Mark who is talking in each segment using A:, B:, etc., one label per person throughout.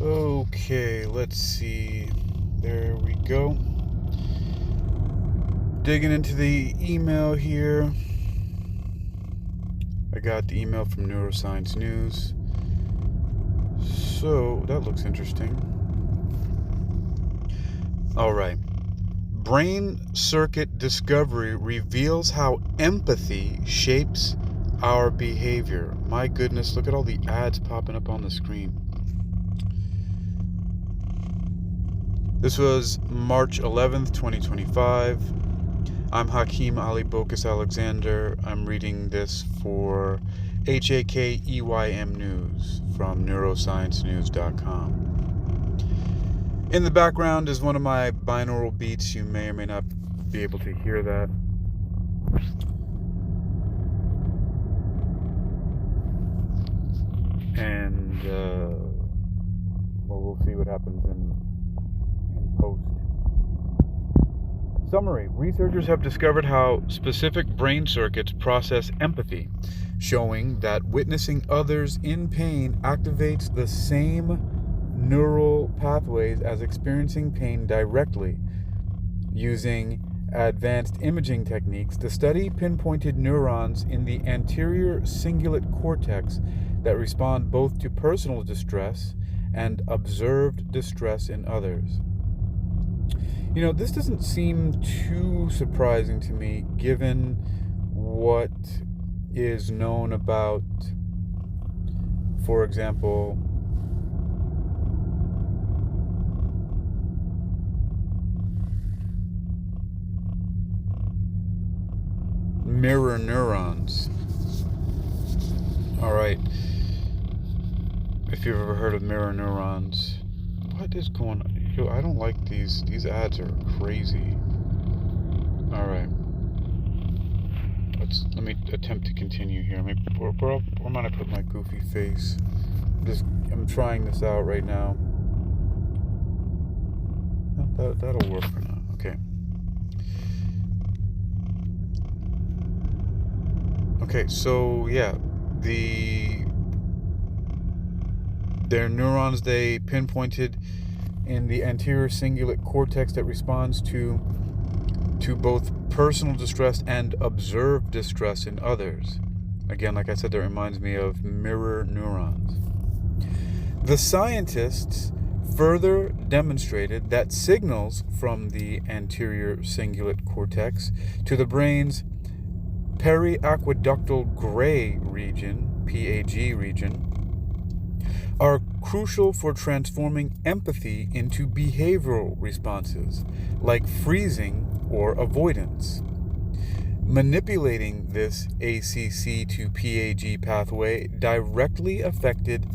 A: Okay, let's see. There we go. Digging into the email here. I got the email from Neuroscience News. So, that looks interesting. Alright. Brain circuit discovery reveals how empathy shapes our behavior. My goodness, look at all the ads popping up on the screen. This was March 11th, 2025. I'm Hakeem Ali Bokus Alexander. I'm reading this for HAKEYM News from neurosciencenews.com. In the background is one of my binaural beats. You may or may not be able to hear that. And, well, we'll see what happens in post. Summary. Researchers have discovered how specific brain circuits process empathy, showing that witnessing others in pain activates the same neural pathways as experiencing pain directly. Using advanced imaging techniques, the study pinpointed neurons in the anterior cingulate cortex that respond both to personal distress and observed distress in others. You know, this doesn't seem too surprising to me, given what is known about, for example, mirror neurons. Alright, if you've ever heard of mirror neurons, what is going on? Yo, I don't like these ads are crazy. Alright. Let me attempt to continue here. Where might I put my goofy face? I'm trying this out right now. That'll work for now. Okay. Okay, so yeah, their neurons they pinpointed in the anterior cingulate cortex that responds to both personal distress and observed distress in others. Again, like I said, that reminds me of mirror neurons. The scientists further demonstrated that signals from the anterior cingulate cortex to the brain's periaqueductal gray region, PAG region, are crucial for transforming empathy into behavioral responses, like freezing or avoidance. Manipulating this ACC to PAG pathway directly affected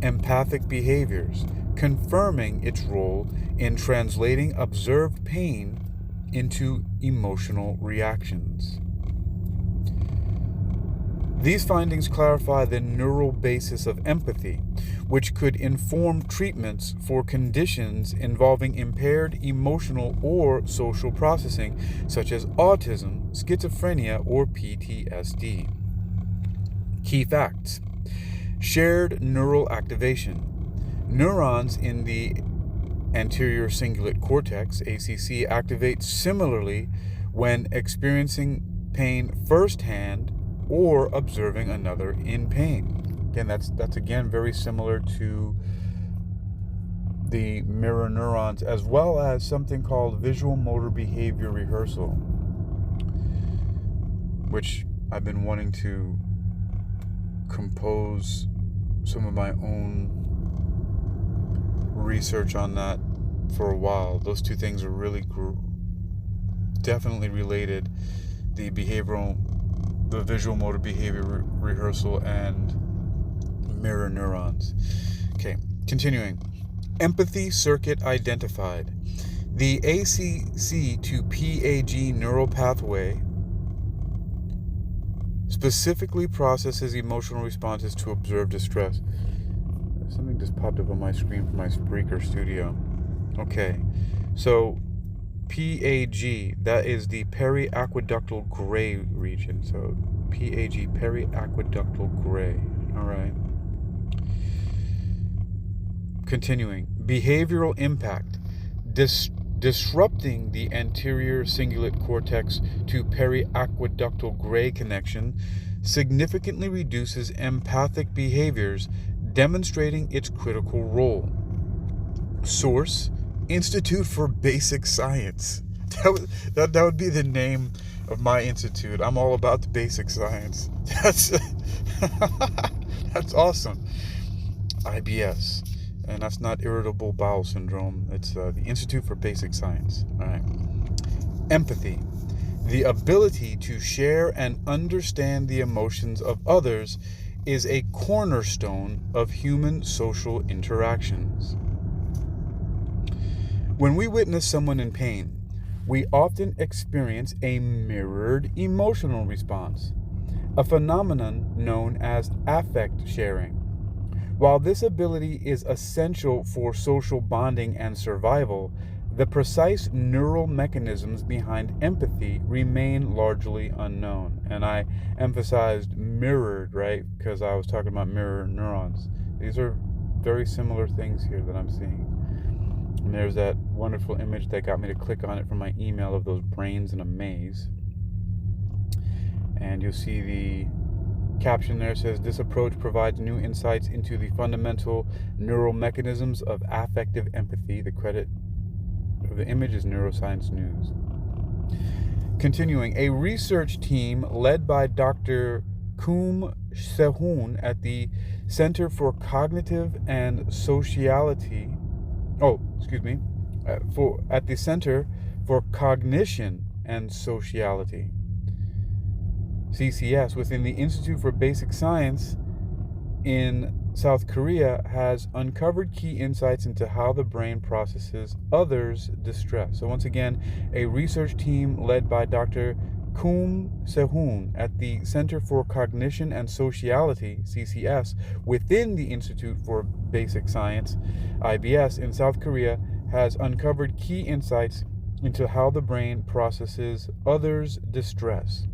A: empathic behaviors, confirming its role in translating observed pain into emotional reactions. These findings clarify the neural basis of empathy, which could inform treatments for conditions involving impaired emotional or social processing, such as autism, schizophrenia, or PTSD. Key facts. Shared neural activation. Neurons in the anterior cingulate cortex, ACC, activate similarly when experiencing pain firsthand or observing another in pain. Again, that's again very similar to the mirror neurons, as well as something called visual motor behavior rehearsal, which I've been wanting to compose some of my own research on that for a while. Those two things are really definitely related. The visual motor behavior rehearsal and mirror neurons. Okay, continuing. Empathy circuit identified. The ACC to PAG neural pathway specifically processes emotional responses to observed distress. Something just popped up on my screen from my Spreaker studio. Okay, so PAG, that is the periaqueductal gray region. So PAG, periaqueductal gray. All right. Continuing, behavioral impact. Disrupting the anterior cingulate cortex to periaqueductal gray connection significantly reduces empathic behaviors, demonstrating its critical role. Source, Institute for Basic Science. That would be the name of my institute. I'm all about the basic science. That's awesome. IBS. And that's not irritable bowel syndrome. It's the Institute for Basic Science. All right. Empathy. The ability to share and understand the emotions of others is a cornerstone of human social interactions. When we witness someone in pain, we often experience a mirrored emotional response, a phenomenon known as affect sharing. While this ability is essential for social bonding and survival, the precise neural mechanisms behind empathy remain largely unknown. And I emphasized mirrored, right? Because I was talking about mirror neurons. These are very similar things here that I'm seeing. And there's that wonderful image that got me to click on it from my email of those brains in a maze. And you'll see the caption there says, this approach provides new insights into the fundamental neural mechanisms of affective empathy. The credit of the image is Neuroscience News. Continuing, a research team led by Dr. Kum Sehun at the Center for Cognitive and Sociality, at the Center for Cognition and Sociality, CCS, within the Institute for Basic Science in South Korea, has uncovered key insights into how the brain processes others' distress. So once again, a research team led by Dr. Kum Sehun at the Center for Cognition and Sociality, CCS, within the Institute for Basic Science, IBS, in South Korea, has uncovered key insights into how the brain processes others' distress.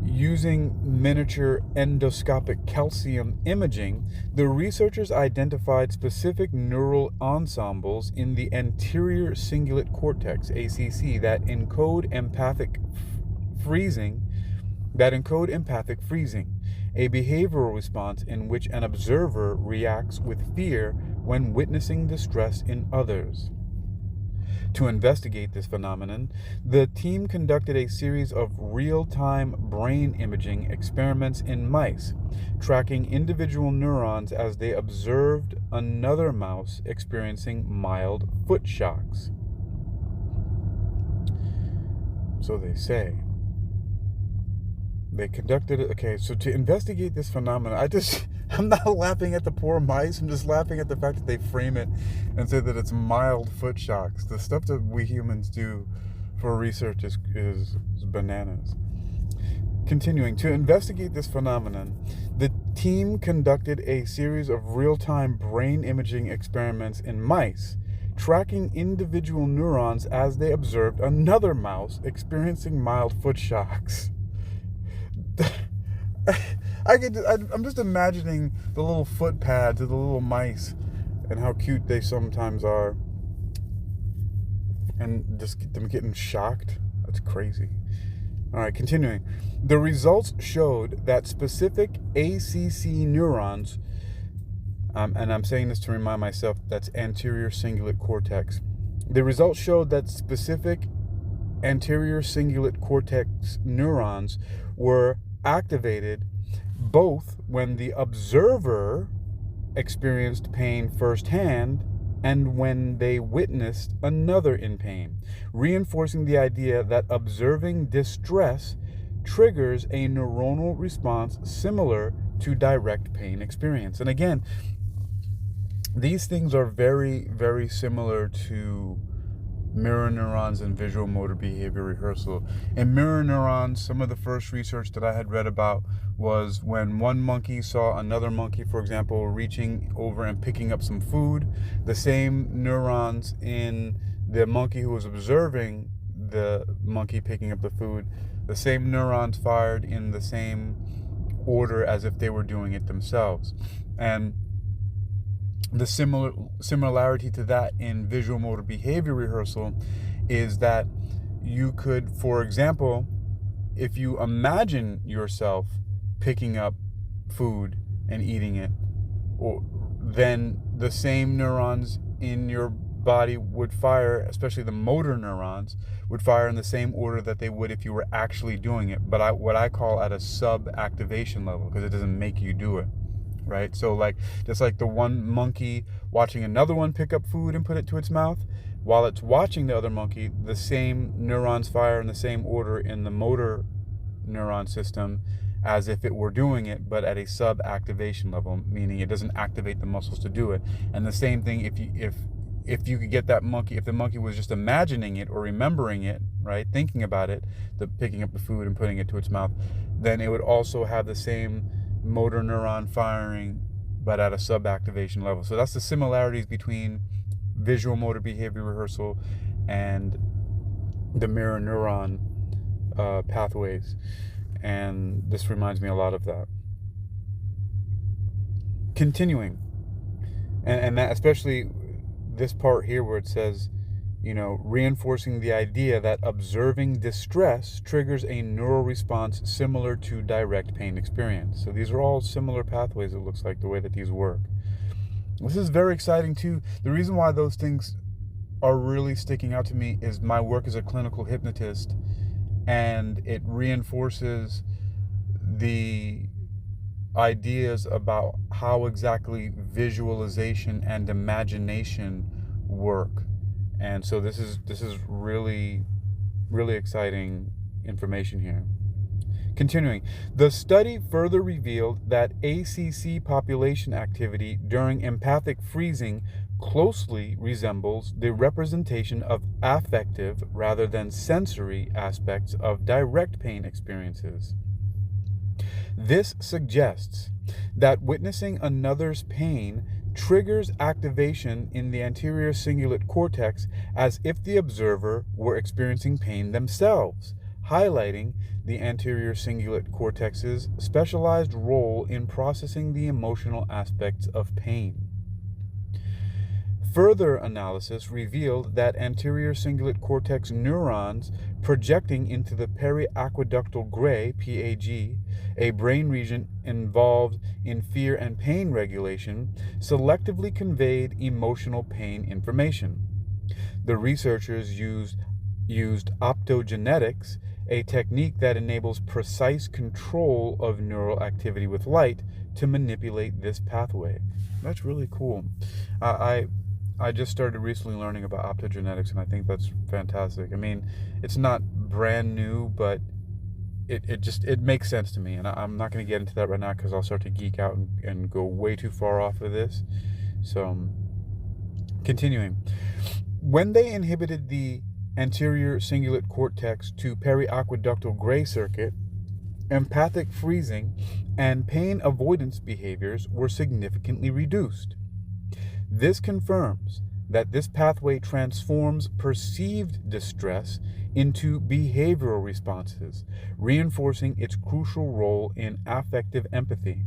A: Using miniature endoscopic calcium imaging, the researchers identified specific neural ensembles in the anterior cingulate cortex, ACC, that encode empathic freezing, a behavioral response in which an observer reacts with fear when witnessing distress in others. To investigate this phenomenon, the team conducted a series of real-time brain imaging experiments in mice, tracking individual neurons as they observed another mouse experiencing mild foot shocks. So they say. They conducted it. Okay, so to investigate this phenomenon, I'm not laughing at the poor mice. I'm just laughing at the fact that they frame it and say that it's mild foot shocks. The stuff that we humans do for research is bananas. Continuing, to investigate this phenomenon, the team conducted a series of real-time brain imaging experiments in mice, tracking individual neurons as they observed another mouse experiencing mild foot shocks. I'm just imagining the little foot pads of the little mice and how cute they sometimes are, and just them getting shocked. That's crazy. All right, continuing. The results showed that specific ACC neurons, and I'm saying this to remind myself, that's anterior cingulate cortex. The results showed that specific anterior cingulate cortex neurons were activated both when the observer experienced pain firsthand and when they witnessed another in pain, reinforcing the idea that observing distress triggers a neuronal response similar to direct pain experience. And again, these things are very, very similar to mirror neurons and visual motor behavior rehearsal. In mirror neurons, some of the first research that I had read about was when one monkey saw another monkey, for example, reaching over and picking up some food. The same neurons in the monkey who was observing the monkey picking up the food, the same neurons fired in the same order as if they were doing it themselves. And The similarity to that in visual motor behavior rehearsal is that you could, for example, if you imagine yourself picking up food and eating it, then the same neurons in your body would fire, especially the motor neurons, would fire in the same order that they would if you were actually doing it, but what I call at a sub-activation level, because it doesn't make you do it, right? So like, just like the one monkey watching another one pick up food and put it to its mouth, while it's watching the other monkey, the same neurons fire in the same order in the motor neuron system as if it were doing it, but at a sub-activation level, meaning it doesn't activate the muscles to do it. And the same thing if you could get that monkey, if the monkey was just imagining it or remembering it, right, thinking about it, the picking up the food and putting it to its mouth, then it would also have the same motor neuron firing, but at a sub-activation level. So that's the similarities between visual motor behavior rehearsal and the mirror neuron pathways. And this reminds me a lot of that. Continuing, and that, especially this part here where it says, reinforcing the idea that observing distress triggers a neural response similar to direct pain experience. So these are all similar pathways, it looks like, the way that these work. This is very exciting too. The reason why those things are really sticking out to me is my work as a clinical hypnotist, and it reinforces the ideas about how exactly visualization and imagination work. And so this is really, really exciting information here. Continuing, the study further revealed that ACC population activity during empathic freezing closely resembles the representation of affective rather than sensory aspects of direct pain experiences. This suggests that witnessing another's pain triggers activation in the anterior cingulate cortex as if the observer were experiencing pain themselves, highlighting the anterior cingulate cortex's specialized role in processing the emotional aspects of pain. Further analysis revealed that anterior cingulate cortex neurons projecting into the periaqueductal gray, PAG, a brain region involved in fear and pain regulation, selectively conveyed emotional pain information. The researchers used optogenetics, a technique that enables precise control of neural activity with light, to manipulate this pathway. That's really cool. I just started recently learning about optogenetics, and I think that's fantastic. I mean, it's not brand new, but it makes sense to me. And I'm not going to get into that right now because I'll start to geek out and go way too far off of this. So, continuing. When they inhibited the anterior cingulate cortex to periaqueductal gray circuit, empathic freezing and pain avoidance behaviors were significantly reduced. This confirms that this pathway transforms perceived distress into behavioral responses, reinforcing its crucial role in affective empathy.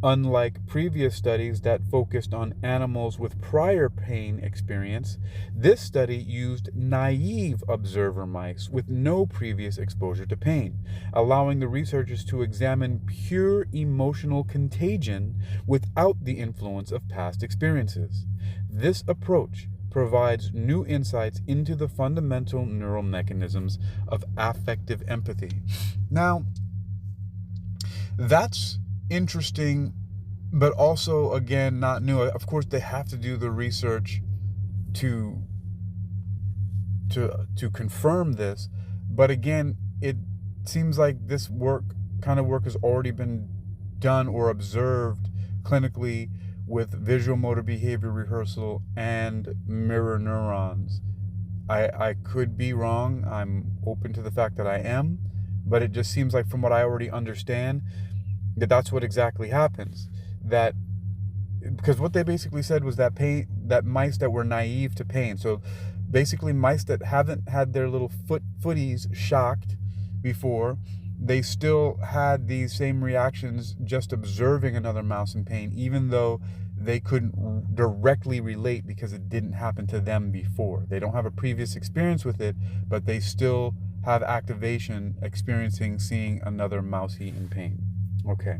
A: Unlike previous studies that focused on animals with prior pain experience, this study used naive observer mice with no previous exposure to pain, allowing the researchers to examine pure emotional contagion without the influence of past experiences. This approach provides new insights into the fundamental neural mechanisms of affective empathy. Now, that's interesting, but also, again, not new. Of course, they have to do the research to confirm this, but again, it seems like this kind of work has already been done or observed clinically with visual motor behavior rehearsal and mirror neurons. I could be wrong. I'm open to the fact that I am, but it just seems like, from what I already understand, that's what exactly happens. That, because what they basically said was that mice that were naive to pain, so basically mice that haven't had their little footies shocked before, they still had these same reactions just observing another mouse in pain, even though they couldn't directly relate because it didn't happen to them before. They don't have a previous experience with it, but they still have activation experiencing seeing another mousey in pain. Okay.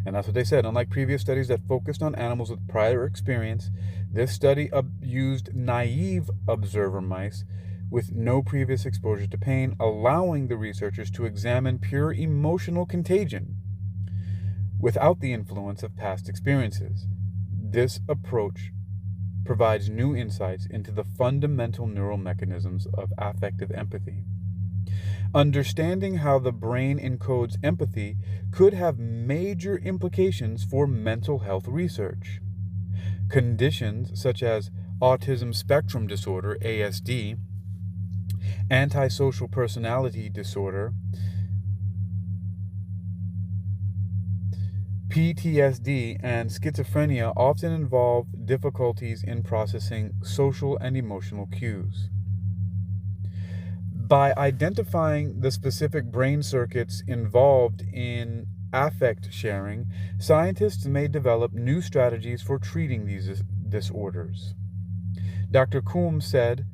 A: And that's what they said. Unlike previous studies that focused on animals with prior experience, this study used naive observer mice with no previous exposure to pain, allowing the researchers to examine pure emotional contagion without the influence of past experiences. This approach provides new insights into the fundamental neural mechanisms of affective empathy. Understanding how the brain encodes empathy could have major implications for mental health research. Conditions such as autism spectrum disorder, ASD, antisocial personality disorder, PTSD, and schizophrenia often involve difficulties in processing social and emotional cues. By identifying the specific brain circuits involved in affect sharing, scientists may develop new strategies for treating these disorders. Dr. Coombs said,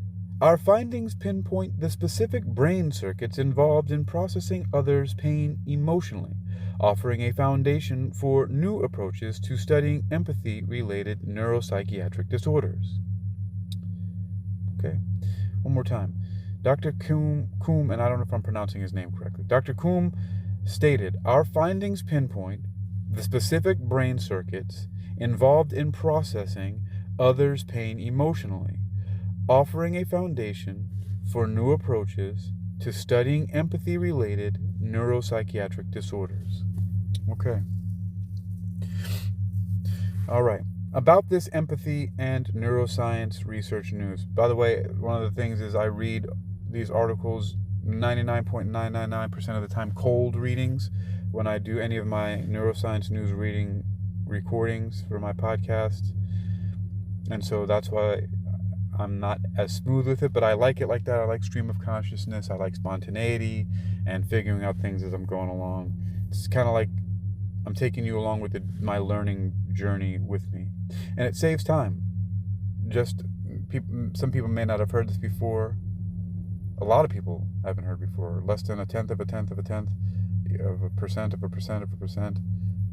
A: "Our findings pinpoint the specific brain circuits involved in processing others' pain emotionally, offering a foundation for new approaches to studying empathy-related neuropsychiatric disorders." Okay, one more time. Dr. Coombs, and I don't know if I'm pronouncing his name correctly. Dr. Coombs stated, "Our findings pinpoint the specific brain circuits involved in processing others' pain emotionally, offering a foundation for new approaches to studying empathy-related neuropsychiatric disorders." Okay. All right. About this empathy and neuroscience research news. By the way, one of the things is I read these articles 99.999% of the time cold readings when I do any of my neuroscience news reading recordings for my podcast. And so that's why I'm not as smooth with it, but I like it like that. I like stream of consciousness. I like spontaneity and figuring out things as I'm going along. It's kind of like I'm taking you along with my learning journey with me. And it saves time. Some people may not have heard this before. A lot of people haven't heard before. Less than a tenth of a percent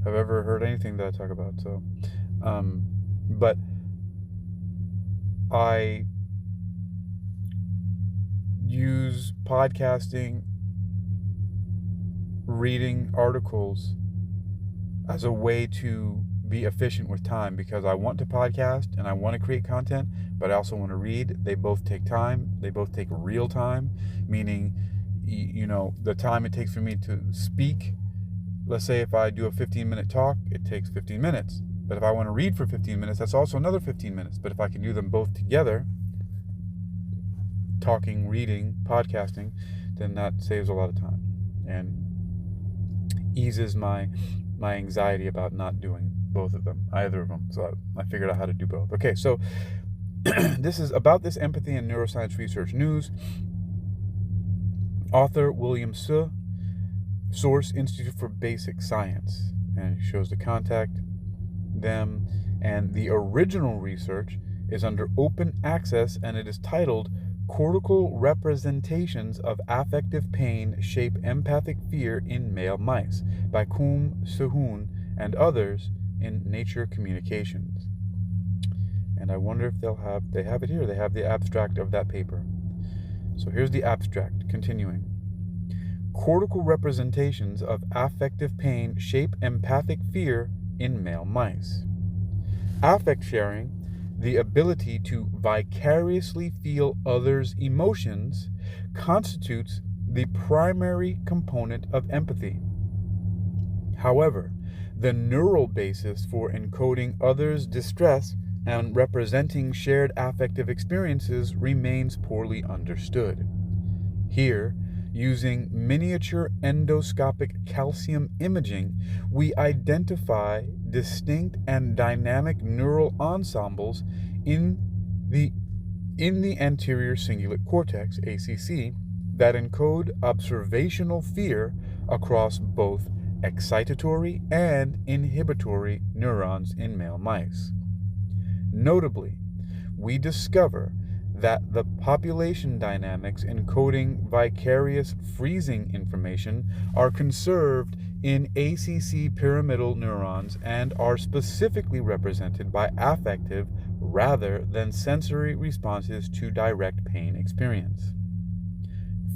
A: have ever heard anything that I talk about. So, but I use podcasting, reading articles as a way to be efficient with time, because I want to podcast and I want to create content, but I also want to read. They both take time. They both take real time, meaning, the time it takes for me to speak. Let's say if I do a 15-minute talk, it takes 15 minutes. But if I want to read for 15 minutes, that's also another 15 minutes. But if I can do them both together, talking, reading, podcasting, then that saves a lot of time and eases my anxiety about not doing either of them. So I figured out how to do both. Okay, so this is about this empathy and neuroscience research news. Author William Suh, source Institute for Basic Science, and it shows the contact them, and the original research is under open access, and it is titled "Cortical Representations of Affective Pain Shape Empathic Fear in Male Mice" by Coombs, Sehun, and others in Nature Communications. And I wonder if they have it here. They have the abstract of that paper. So here's the abstract, continuing. Cortical representations of affective pain shape empathic fear in male mice. Affect sharing, the ability to vicariously feel others' emotions, constitutes the primary component of empathy. However, the neural basis for encoding others' distress and representing shared affective experiences remains poorly understood. Here, using miniature endoscopic calcium imaging, we identify distinct and dynamic neural ensembles in the anterior cingulate cortex, ACC, that encode observational fear across both excitatory and inhibitory neurons in male mice. Notably, we discover that the population dynamics encoding vicarious freezing information are conserved in ACC pyramidal neurons and are specifically represented by affective rather than sensory responses to direct pain experience.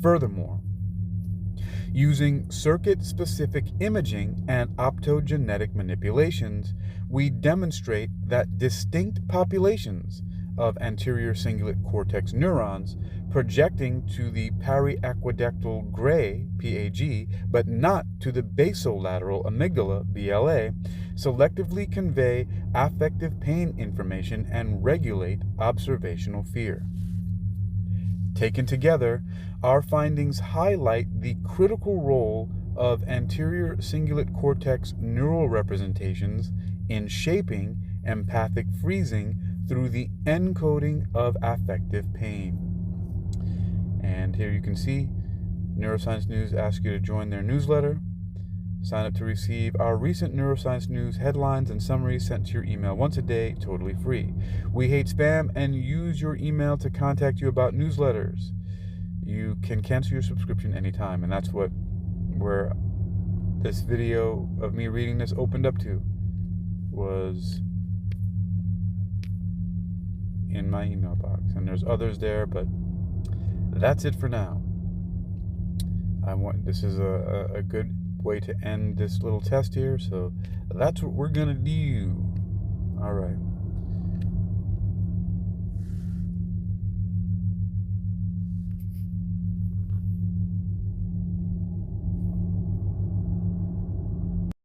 A: Furthermore, using circuit-specific imaging and optogenetic manipulations, we demonstrate that distinct populations of anterior cingulate cortex neurons projecting to the periaqueductal gray, PAG, but not to the basolateral amygdala, BLA, selectively convey affective pain information and regulate observational fear. Taken together, our findings highlight the critical role of anterior cingulate cortex neural representations in shaping empathic freezing through the encoding of affective pain. And here you can see Neuroscience News asks you to join their newsletter. Sign up to receive our recent Neuroscience News headlines and summaries sent to your email once a day, totally free. We hate spam and use your email to contact you about newsletters. You can cancel your subscription anytime, and that's where this video of me reading this opened up to, was in my email box. And there's others there, but that's it for now. This is a good way to end this little test here, so that's what we're gonna do. All right.